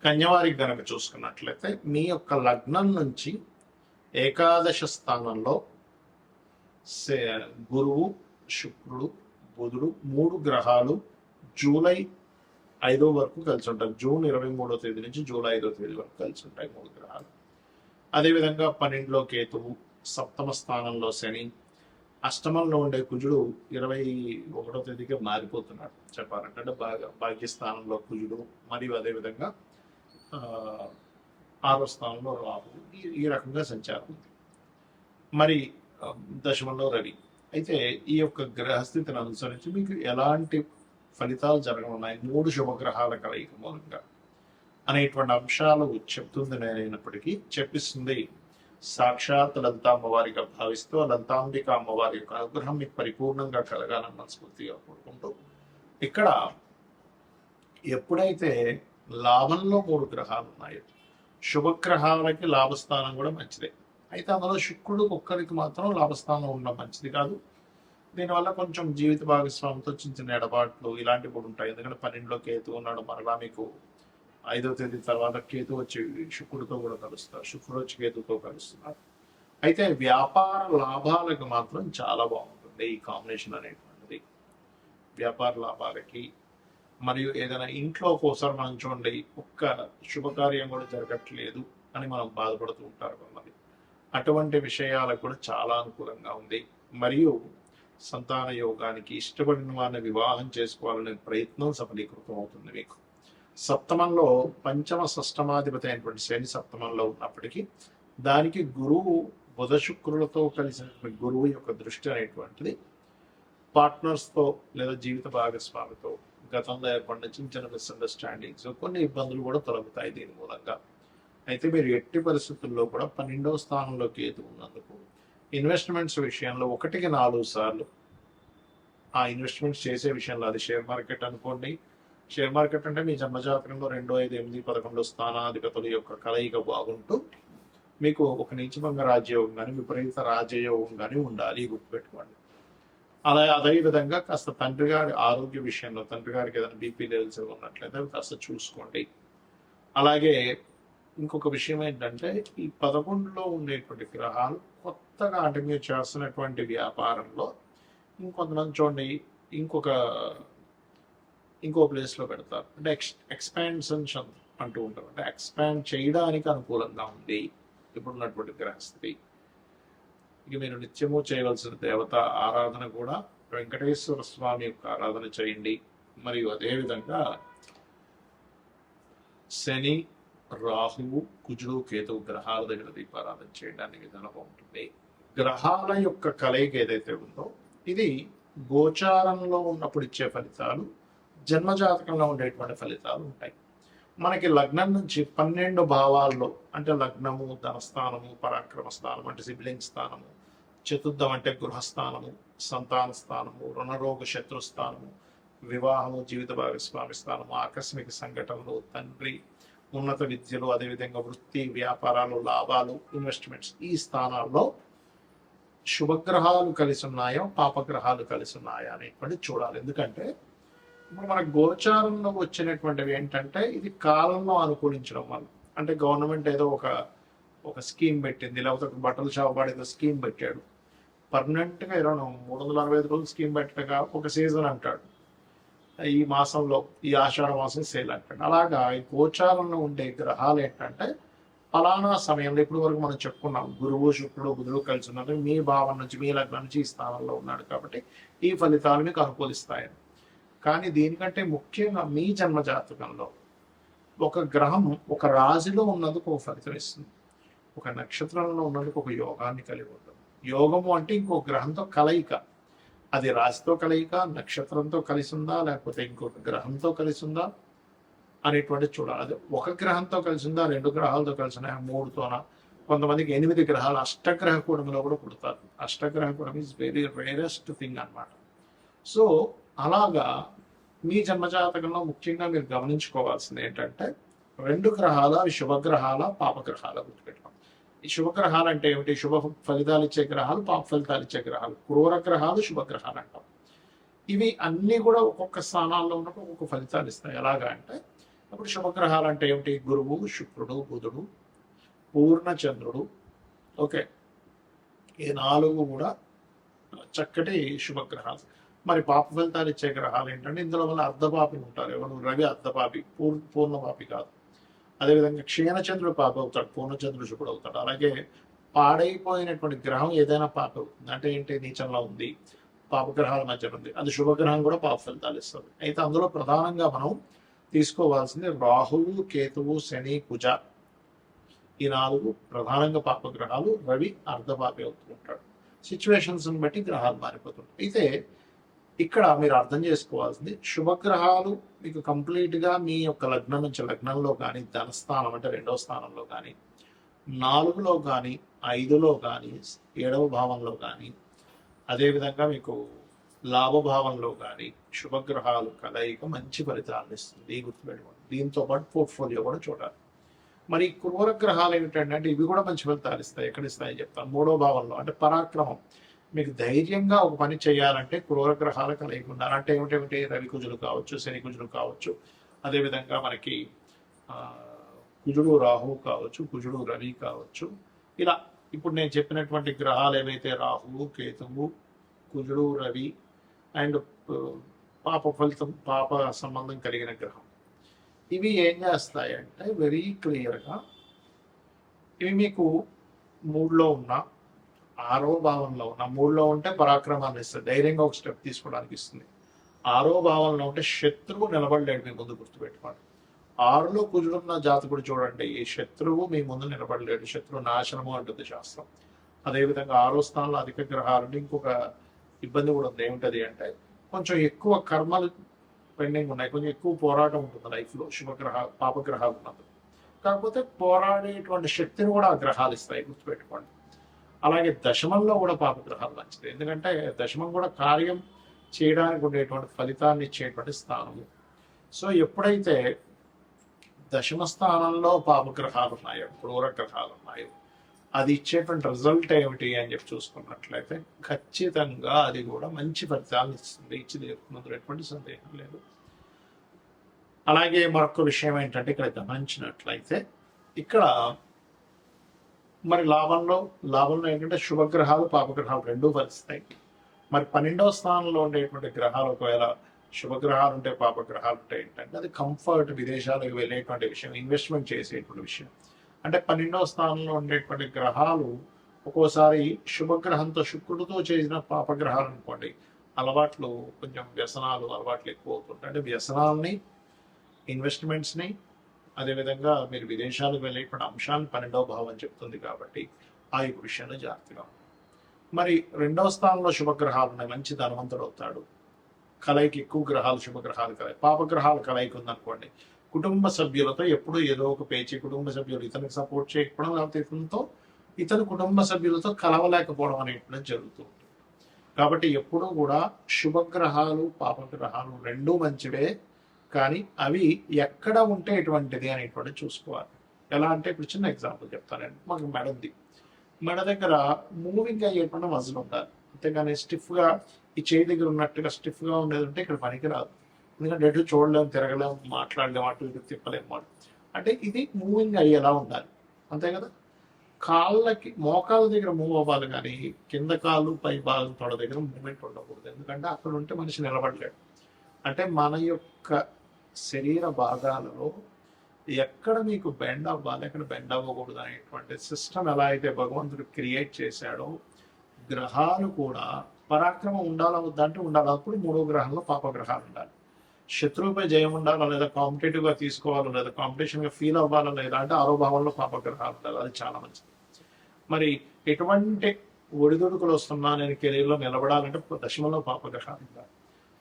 కన్యవారికి గనక చూసుకున్నట్లయితే మీ యొక్క లగ్నం నుంచి ఏకాదశ స్థానంలో గురువు, శుక్రుడు, బుధుడు 3 గ్రహాలు జూలై 5 వరకు కలిసి ఉంటాయి. జూన్ 23వ తేదీ నుంచి జూలై 5వ తేదీ వరకు కలిసి ఉంటాయి 3 గ్రహాలు. అదేవిధంగా 12లో కేతువు, సప్తమ స్థానంలో శని, అష్టమంలో ఉండే కుజుడు 21వ తేదీకి మారిపోతున్నాడు చెప్పాలంటే. అంటే భాగ్యస్థానంలో కుజుడు, మరియు అదేవిధంగా 6వ స్థానంలో రాహు ఈ రకంగా సంచారం ఉంది. మరి దశమంలో రవి. అయితే ఈ యొక్క గ్రహస్థితిని అనుసరించి మీకు ఎలాంటి ఫలితాలు జరగనున్నాయి 3 శుభగ్రహాల కలయిక మూలంగా అనేటువంటి అంశాలు చెప్తుంది నేనైనప్పటికీ చెప్పిస్తుంది సాక్షాత్ లలిత అమ్మవారిగా భావిస్తూ లలితాంబిక అమ్మవారి యొక్క అనుగ్రహం మీకు పరిపూర్ణంగా కలగాలని మనస్ఫూర్తిగా కోరుకుంటూ, ఇక్కడ ఎప్పుడైతే లాభంలో 3 గ్రహాలు ఉన్నాయో, శుభగ్రహాలకి లాభస్థానం కూడా మంచిదే. అయితే అందులో శుక్రుడు ఒక్కరికి మాత్రం లాభస్థానం ఉండడం మంచిది కాదు. దీనివల్ల కొంచెం జీవిత భాగస్వామితో చిన్న చిన్న ఎడబాట్లు ఇలాంటివి కూడా ఉంటాయి. ఎందుకంటే 12లో కేతు ఉన్నాడు, మరలా మీకు 5వ తేదీ తర్వాత కేతు వచ్చి శుక్రుడితో కూడా కలుస్తారు, శుక్రుడు వచ్చి కేతుతో కలుస్తున్నారు. అయితే వ్యాపార లాభాలకు మాత్రం చాలా బాగుంటుంది ఈ కాంబినేషన్ అనేటువంటిది. వ్యాపార లాభాలకి, మరియు ఏదైనా ఇంట్లో కోసం మనం చూడండి ఒక్క శుభకార్యం కూడా జరగట్లేదు అని మనం బాధపడుతూ ఉంటారు కొంతమంది. అటువంటి విషయాలకు కూడా చాలా అనుకూలంగా ఉంది. మరియు సంతాన యోగానికి, ఇష్టపడిన వారిని వివాహం చేసుకోవాలనే ప్రయత్నం సఫలీకృతం అవుతుంది మీకు. సప్తమంలో పంచమ షష్టమాధిపతి అయినటువంటి శని సప్తమంలో ఉన్నప్పటికీ దానికి గురువు బుధ శుక్రులతో కలిసినటువంటి గురువు యొక్క దృష్టి అనేటువంటిది పార్ట్నర్స్తో లేదా జీవిత భాగస్వామితో గతంలో ఏర్పడిన చిన్న చిన్న మిస్అండర్స్టాండింగ్స్, కొన్ని ఇబ్బందులు కూడా తొలగుతాయి దీని మూలంగా. అయితే మీరు ఎట్టి పరిస్థితుల్లో కూడా 12వ స్థానంలో కేతు ఉన్నందుకు ఇన్వెస్ట్మెంట్స్ విషయంలో 1కి 4 సార్లు ఆ ఇన్వెస్ట్మెంట్స్ చేసే విషయంలో, అది షేర్ మార్కెట్ అనుకోండి. షేర్ మార్కెట్ అంటే మీ జన్మజాతకంలో 2, 5, 8, 11 స్థానాధిపతుల యొక్క కలయిక బాగుంటూ మీకు ఒక నీచభంగ రాజ్యయోగం కానీ విపరీత రాజయోగం కానీ ఉండాలి, గుర్తుపెట్టుకోండి. అదేవిధంగా కాస్త తండ్రి గారి ఆరోగ్య విషయంలో, తండ్రి గారికి ఏదైనా బీపీ లెవెల్స్ ఉన్నట్లయితే అవి కాస్త చూసుకోండి. అలాగే ఇంకొక విషయం ఏంటంటే ఈ 11లో ఉండేటువంటి గ్రహాలు కొత్తగా అంటే మీరు చేస్తున్నటువంటి వ్యాపారంలో ఇంకొంతమంది చూడండి ఇంకో ప్లేస్లో పెడతారు. అంటే ఎక్స్పాన్షన్ అంటూ ఉంటారు. అంటే ఎక్స్పాండ్ చేయడానికి అనుకూలంగా ఉంది ఇప్పుడున్నటువంటి గ్రహస్థితి. ఇక మీరు నిత్యము చేయవలసిన దేవత ఆరాధన కూడా వెంకటేశ్వర స్వామి యొక్క ఆరాధన చేయండి. మరియు అదేవిధంగా శని, రాహువు, కుజుడు, కేతువు గ్రహాల దగ్గర దీపారాధన చేయడానికి చాలా బాగుంటుంది. గ్రహాల యొక్క కలయిక ఏదైతే ఉందో ఇది గోచారంలో ఉన్నప్పుడు ఇచ్చే ఫలితాలు, జన్మజాతకంలో ఉండేటువంటి ఫలితాలు ఉంటాయి. మనకి లగ్నం నుంచి 12 భావాల్లో అంటే లగ్నము, ధనస్థానము, పరాక్రమ స్థానం అంటే సిబ్లింగ్ స్థానము, చతుర్థం అంటే గృహస్థానము, సంతాన స్థానము, రుణరోగ శత్రుస్థానము, వివాహము, జీవిత భాగస్వామి స్థానము, ఆకస్మిక సంఘటనలు, తండ్రి, ఉన్నత విద్యలు, అదేవిధంగా వృత్తి, వ్యాపారాలు, లాభాలు, ఇన్వెస్ట్మెంట్స్, ఈ స్థానాల్లో శుభగ్రహాలు కలిసి ఉన్నాయో పాపగ్రహాలు కలిసి ఉన్నాయా అనేటువంటి చూడాలి. ఎందుకంటే ఇప్పుడు మన గోచారంలో వచ్చినటువంటివి ఏంటంటే ఇది కాలంలో అనుకూలించడం వల్ల, అంటే గవర్నమెంట్ ఏదో ఒక స్కీమ్ పెట్టింది, లేకపోతే ఒక బట్టల షాప్ ఏదో స్కీమ్ పెట్టాడు, పర్మనెంట్గా 365 రోజులు స్కీమ్ పెట్టగా ఒక సీజన్ అంటాడు, ఈ మాసంలో ఈ ఆషాఢ మాసం సేల్ అంటాడు. అలాగా ఈ గోచారంలో ఉండే గ్రహాలు ఏంటంటే ఫలానా సమయంలో ఇప్పుడు వరకు మనం చెప్పుకున్నాం గురువు, శుక్రుడు, బుధుడు కలిసి ఉన్నారు, మీ భావం నుంచి మీ లగ్నం నుంచి ఈ స్థానంలో ఉన్నాడు కాబట్టి ఈ ఫలితాలు మీకు అనుకూలిస్తాయని. కానీ దీనికంటే ముఖ్యంగా మీ జన్మ జాతకంలో ఒక గ్రహం ఒక రాశిలో ఉన్నందుకు ఒక ఫలితం ఇస్తుంది, ఒక నక్షత్రంలో ఉన్నందుకు ఒక యోగాన్ని కలిగి ఉంటుంది. యోగము అంటే ఇంకో గ్రహంతో కలయిక, అది రాశితో కలయిక, నక్షత్రంతో కలిసి ఉందా, లేకపోతే ఇంకొక గ్రహంతో కలిసి ఉందా అనేటువంటి చూడాలి. అది ఒక గ్రహంతో కలిసి ఉందా, 2 గ్రహాలతో కలిసి ఉన్నాయా, 3తోనా, కొంతమందికి 8 గ్రహాలు అష్టగ్రహ కూడమిలో కూడా పుడతారు. అష్టగ్రహ కూడమి ఈజ్ వెరీ రేరెస్ట్ థింగ్ అన్నమాట. సో అలాగా మీ జన్మజాతకంలో ముఖ్యంగా మీరు గమనించుకోవాల్సింది ఏంటంటే 2 గ్రహాలు, అవి శుభగ్రహాల పాపగ్రహాల గుర్తుపెట్టుకోండి. ఈ శుభగ్రహాలు అంటే ఏమిటి? శుభ ఫలితాలు ఇచ్చే గ్రహాలు, పాప ఫలితాలు ఇచ్చే గ్రహాలు, క్రూర గ్రహాలు శుభగ్రహాలు అంటాం. ఇవి అన్నీ కూడా ఒక్కొక్క స్థానాల్లో ఉన్నప్పుడు ఒక్కొక్క ఫలితాలు ఇస్తాయి. ఎలాగా అంటే అప్పుడు శుభగ్రహాలు అంటే ఏమిటి? గురువు, శుక్రుడు, బుధుడు, పూర్ణచంద్రుడు. ఓకే, ఈ 4 కూడా చక్కటి శుభగ్రహాలు. మరి పాప ఫలితాలు ఇచ్చే గ్రహాలు ఏంటంటే ఇందులో వల్ల అర్ధపాపి ఉంటారు. ఎవరు? రవి అర్ధపాపి, పూర్ణపాపి కాదు. అదేవిధంగా క్షీణచంద్రుడు పాప అవుతాడు, పూర్ణచంద్రుడు శుభుడు అవుతాడు. అలాగే పాడైపోయినటువంటి గ్రహం ఏదైనా పాప అవుతుంది. అంటే ఏంటి? నీచంలో ఉంది, పాపగ్రహాల మధ్య ఉంది, అది శుభగ్రహం కూడా పాప ఫలితాలు ఇస్తుంది. అయితే అందులో ప్రధానంగా మనం తీసుకోవాల్సింది రాహువు, కేతువు, శని, కుజ. ఈ 4 ప్రధానంగా పాపగ్రహాలు. రవి అర్ధపాపి అవుతూ ఉంటాడు. సిచ్యువేషన్స్ బట్టి గ్రహాలు మారిపోతుంటాయి. అయితే ఇక్కడ మీరు అర్థం చేసుకోవాల్సింది, శుభగ్రహాలు మీకు కంప్లీట్గా మీ యొక్క లగ్నం నుంచి, లగ్నంలో కానీ, ధనస్థానం అంటే 2వ స్థానంలో కానీ, 4లో కానీ, 5లో కానీ, 7వ భావంలో కానీ, అదేవిధంగా మీకు లాభభావంలో కానీ శుభగ్రహాలు కలయిక మంచి ఫలితాలను ఇస్తుంది. గుర్తుపెట్టుకోండి. దీంతో పాటు పోర్ట్ఫోలియో కూడా చూడాలి. మరి క్రూర గ్రహాలు ఏమిటంటే ఇవి కూడా మంచి ఫలితాలు ఇస్తాయి. ఎక్కడ ఇస్తాయని చెప్తాను. 3వ భావంలో అంటే పరాక్రమం. మీకు ధైర్యంగా ఒక పని చేయాలంటే క్రూర గ్రహాలు కలయిక ఉండాలి. అంటే ఏమిటేమిటి? రవి కుజులు కావచ్చు, శని కుజులు కావచ్చు, అదేవిధంగా మనకి కుజుడు రాహువు కావచ్చు, కుజుడు రవి కావచ్చు. ఇలా ఇప్పుడు నేను చెప్పినటువంటి గ్రహాలు ఏవైతే రాహువు, కేతువు, కుజుడు, రవి అండ్ పాప ఫలితం, పాప సంబంధం కలిగిన గ్రహం, ఇవి ఏం చేస్తాయంటే వెరీ క్లియర్గా ఇవి మీకు 3లో ఉన్న, 6వ భావంలో ఉన్న, 3లో ఉంటే పరాక్రమాన్ని ఇస్తుంది, ధైర్యంగా ఒక స్టెప్ తీసుకోవడానికి ఇస్తుంది. 6వ భావంలో ఉంటే శత్రువు నిలబడలేడు మీ ముందు. గుర్తుపెట్టుకోండి. 6లో కుజుడున్న జాతకుడు చూడండి, ఈ శత్రువు మీ ముందు నిలబడలేడు. శత్రువు నాశనము అంటుంది శాస్త్రం. అదేవిధంగా 6వ స్థానంలో అధిక గ్రహాలు. ఇంకొక ఇబ్బంది కూడా ఉంది. ఏమిటది అంటే కొంచెం ఎక్కువ కర్మలు పెండింగ్ ఉన్నాయి, కొంచెం ఎక్కువ పోరాటం ఉంటుంది లైఫ్లో పాపగ్రహాలు ఉన్నప్పుడు. కాకపోతే పోరాడేటువంటి శక్తిని కూడా ఆ గ్రహాలు ఇస్తాయి. గుర్తుపెట్టుకోండి. అలాగే దశమంలో కూడా పాపగ్రహాలు మంచిది. ఎందుకంటే దశమం కూడా కార్యం చేయడానికి ఉండేటువంటి ఫలితాన్ని ఇచ్చేటువంటి స్థానము. సో ఎప్పుడైతే దశమ స్థానంలో పాపగ్రహాలు ఉన్నాయో, క్రూర గ్రహాలు ఉన్నాయో, అది ఇచ్చేటువంటి రిజల్ట్ ఏమిటి అని చెప్పి చూసుకున్నట్లయితే ఖచ్చితంగా అది కూడా మంచి ఫలితాలను ఇస్తుంది. ఇచ్చింది చెప్తున్నందులో ఎటువంటి సందేహం లేదు. అలాగే మరొక విషయం ఏంటంటే ఇక్కడ గమనించినట్లయితే ఇక్కడ మరి లాభంలో ఏంటంటే శుభగ్రహాలు, పాపగ్రహాలు రెండూ ఫలిస్తాయి. మరి 12వ స్థానంలో ఉండేటువంటి గ్రహాలు ఒకవేళ శుభగ్రహాలు ఉంటే, పాపగ్రహాలు ఉంటే ఏంటంటే అది కంఫర్ట్, విదేశాలకు వెళ్ళేటువంటి విషయం, ఇన్వెస్ట్మెంట్ చేసేటువంటి విషయం. అంటే 12వ స్థానంలో ఉండేటువంటి గ్రహాలు ఒక్కోసారి శుభగ్రహంతో, శుక్రుడితో చేసిన పాపగ్రహాలు అనుకోండి, అలవాట్లు కొంచెం వ్యసనాలు అలవాట్లు ఎక్కువ అవుతుంటాయి. అంటే వ్యసనాలని, ఇన్వెస్ట్మెంట్స్ని, అదేవిధంగా మీరు విదేశాలకు వెళ్ళేటువంటి అంశాన్ని 12వ భావం చెప్తుంది. కాబట్టి ఆ యొక్క విషయంలో జాగ్రత్తగా. మరి 2వ స్థానంలో శుభగ్రహాలు ఉన్నాయి, మంచి ధనవంతుడు అవుతాడు. కలయికి ఎక్కువ గ్రహాలు, శుభగ్రహాలు కలయి. పాపగ్రహాలు కలయిక ఉందనుకోండి, కుటుంబ సభ్యులతో ఎప్పుడూ ఏదో ఒక పేచి, కుటుంబ సభ్యులు ఇతనికి సపోర్ట్ చేయకపోవడం, లేకపోతే ఇతను కుటుంబ సభ్యులతో కలవలేకపోవడం అనేటువంటిది జరుగుతూ ఉంటుంది. కాబట్టి ఎప్పుడూ కూడా శుభగ్రహాలు, పాపగ్రహాలు రెండూ మంచివే, కానీ అవి ఎక్కడ ఉంటే ఎటువంటిది అనేటువంటిది చూసుకోవాలి. ఎలా అంటే ఇప్పుడు చిన్న ఎగ్జాంపుల్ చెప్తానండి. మాకు మెడ ఉంది, మెడ దగ్గర మూవింగ్ అయ్యేటువంటి మజిల్ ఉండాలి. అంతేగాని స్టిఫ్గా ఈ చేయి దగ్గర ఉన్నట్టుగా స్టిఫ్గా ఉండేది ఉంటే ఇక్కడ పనికిరాదు. ఎందుకంటే ఎటు చూడలేము, తిరగలేము, మాట్లాడలేము, అటు ఇటు తిప్పలేము. అంటే ఇది మూవింగ్ అయ్యేలా ఉండాలి, అంతే కదా. కాళ్ళకి, మోకాళ్ళ దగ్గర మూవ్ అవ్వాలి, కానీ కింద కాళ్ళు, పై భాగం తొడ దగ్గర మూమెంట్ ఉండకూడదు. ఎందుకంటే అక్కడ ఉంటే మనిషి నిలబడలేడు. అంటే మన యొక్క శరీర భాగాలలో ఎక్కడ మీకు బెండ్ అవ్వాలి, ఎక్కడ బెండ్ అవ్వకూడదు అనేటువంటి సిస్టమ్ ఎలా అయితే భగవంతుడు క్రియేట్ చేశాడో, గ్రహాలు కూడా పరాక్రమం ఉండాలా వద్దంటే ఉండాలి. అప్పుడు 3వ గ్రహంలో పాపగ్రహాలు ఉండాలి. శత్రువుపై జయం ఉండాలా లేదా, కాంపిటేటివ్గా తీసుకోవాలా లేదా, కాంపిటీషన్గా ఫీల్ అవ్వాలా లేదా అంటే 6వ భావంలో పాపగ్రహాలు ఉండాలి. అది చాలా మంచిది. మరి ఎటువంటి ఒడిదుడుకులు వస్తున్నా నేను కెరీర్లో నిలబడాలంటే దశమంలో పాపగ్రహాలు ఉండాలి.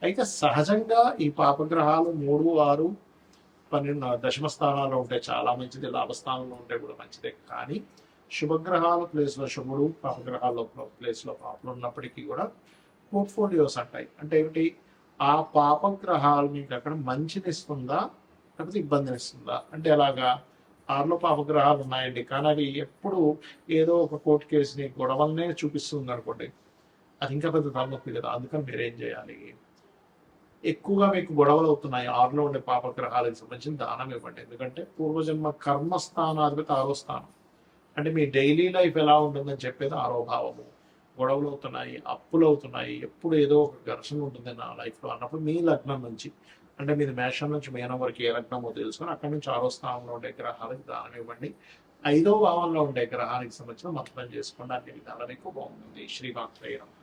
అయితే సహజంగా ఈ పాపగ్రహాలు 3, 6, 12 దశమ స్థానాల్లో ఉంటే చాలా మంచిది, లాభస్థానంలో ఉంటే కూడా మంచిదే. కానీ శుభగ్రహాల ప్లేస్లో శుభుడు, పాపగ్రహాల ప్లేస్లో పాపలు ఉన్నప్పటికీ కూడా పోర్ట్ఫోలియోస్ అంటాయి. అంటే ఏమిటి? ఆ పాపగ్రహాలు మీకు అక్కడ మంచినిస్తుందా లేకపోతే ఇబ్బందినిస్తుందా అంటే ఎలాగా? 6లో పాపగ్రహాలు ఉన్నాయండి, కానీ అవి ఎప్పుడు ఏదో ఒక కోర్టు కేసుని, గొడవలనే చూపిస్తుంది అనుకోండి, అది ఇంకా పెద్ద తలనొప్పి కదా. అందుకని మీరేం చేయాలి? ఎక్కువగా మీకు గొడవలు అవుతున్నాయి, 6లో ఉండే పాపగ్రహాలకు సంబంధించిన దానం ఇవ్వండి. ఎందుకంటే పూర్వజన్మ కర్మస్థానాధిపతి 6వ స్థానం. అంటే మీ డైలీ లైఫ్ ఎలా ఉంటుందని చెప్పేది 6వ భావము. గొడవలు అవుతున్నాయి, అప్పులు అవుతున్నాయి, ఎప్పుడు ఏదో ఒక ఘర్షణ ఉంటుంది నా లైఫ్లో అన్నప్పుడు మీ లగ్నం నుంచి, అంటే మీది మేషం నుంచి మీనం వరకు ఏ లగ్నమో తెలుసుకొని అక్కడి నుంచి 6వ స్థానంలో ఉండే గ్రహాలకు దానం ఇవ్వండి. 5వ భావంలో ఉండే గ్రహానికి సంబంధించిన మంత్రం చేసుకోండి. అన్ని విధాలా మీకు బాగుంటుంది. శ్రీమాత్రేయ నమః.